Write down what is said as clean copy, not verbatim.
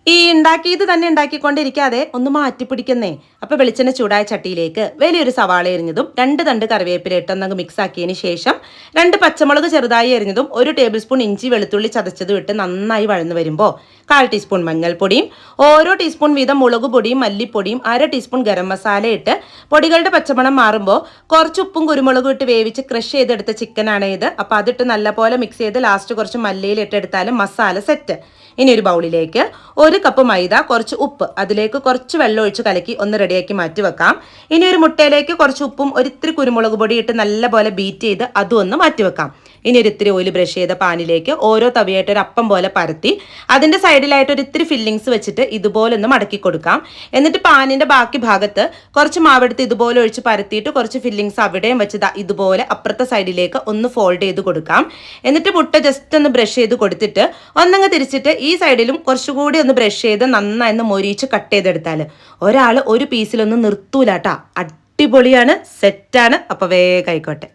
ഈ ഉണ്ടാക്കിയത് തന്നെ ഉണ്ടാക്കിക്കൊണ്ടിരിക്കാതെ ഒന്ന് മാറ്റിപ്പിടിക്കുന്നേ. അപ്പോൾ വെളിച്ചെണ്ണ ചൂടായ ചട്ടിയിലേക്ക് വലിയൊരു സവാള എരിഞ്ഞതും 2 തണ്ട് കറിവേപ്പില ഇട്ടൊന്നങ്ങ് മിക്സ് ആക്കിയതിന് ശേഷം 2 പച്ചമുളക് ചെറുതായി എരിഞ്ഞതും 1 ടേബിൾ സ്പൂൺ ഇഞ്ചി വെളുത്തുള്ളി ചതച്ചതും ഇട്ട് നന്നായി വഴന്നു വരുമ്പോൾ 1/4 ടീസ്പൂൺ മഞ്ഞൾപ്പൊടിയും ഓരോ ടീസ്പൂൺ വീതം മുളക് പൊടിയും മല്ലിപ്പൊടിയും 1/2 ടീസ്പൂൺ ഗരം മസാല ഇട്ട് പൊടികളുടെ പച്ചമണം മാറുമ്പോൾ കുറച്ച് ഉപ്പും കുരുമുളകും ഇട്ട് വേവിച്ച് ക്രഷ് ചെയ്തെടുത്ത ചിക്കനാണ് ഇത്. അപ്പോൾ അതിട്ട് നല്ലപോലെ മിക്സ് ചെയ്ത് ലാസ്റ്റ് കുറച്ച് മല്ലിയിൽ ഇട്ടെടുത്താലും മസാല സെറ്റ്. ഇനി ഒരു ബൗളിലേക്ക് 1 കപ്പ് മൈദ, കുറച്ച് ഉപ്പ്, അതിലേക്ക് കുറച്ച് വെള്ളം ഒഴിച്ച് കലക്കി ഒന്ന് റെഡിയാക്കി മാറ്റി വെക്കാം. ഇനി ഒരു മുട്ടയിലേക്ക് കുറച്ച് ഉപ്പും ഒരിത്തിരി കുരുമുളക് പൊടി ഇട്ട് നല്ലപോലെ ബീറ്റ് ചെയ്ത് അതും ഒന്ന് മാറ്റി വെക്കാം. ഇനി ഒരു ഇത്തിരി ഓയിൽ ബ്രഷ് ചെയ്ത പാനിലേക്ക് ഓരോ തവിയായിട്ട് ഒരു അപ്പം പോലെ പരത്തി അതിൻ്റെ സൈഡിലായിട്ട് ഒരു ഇത്തിരി ഫില്ലിങ്സ് വെച്ചിട്ട് ഇതുപോലെ ഒന്ന് മടക്കി കൊടുക്കാം. എന്നിട്ട് പാനിൻ്റെ ബാക്കി ഭാഗത്ത് കുറച്ച് മാവെടുത്ത് ഇതുപോലെ ഒഴിച്ച് പരത്തിയിട്ട് കുറച്ച് ഫില്ലിങ്സ് അവിടെയും വെച്ച് ഇതുപോലെ അപ്പുറത്തെ സൈഡിലേക്ക് ഒന്ന് ഫോൾഡ് ചെയ്ത് കൊടുക്കാം. എന്നിട്ട് മുട്ട ജസ്റ്റ് ഒന്ന് ബ്രഷ് ചെയ്ത് കൊടുത്തിട്ട് ഒന്നങ്ങ് തിരിച്ചിട്ട് ഈ സൈഡിലും കുറച്ചുകൂടി ഒന്ന് ബ്രഷ് ചെയ്ത് നന്നായി ഒന്ന് മൊരിച്ച് കട്ട് ചെയ്തെടുത്താൽ ഒരാൾ ഒരു പീസിലൊന്നും നിർത്തൂലാട്ടാ. അടിപൊളിയാണ്, സെറ്റാണ്. അപ്പോൾ വേഗം ആയിക്കോട്ടെ.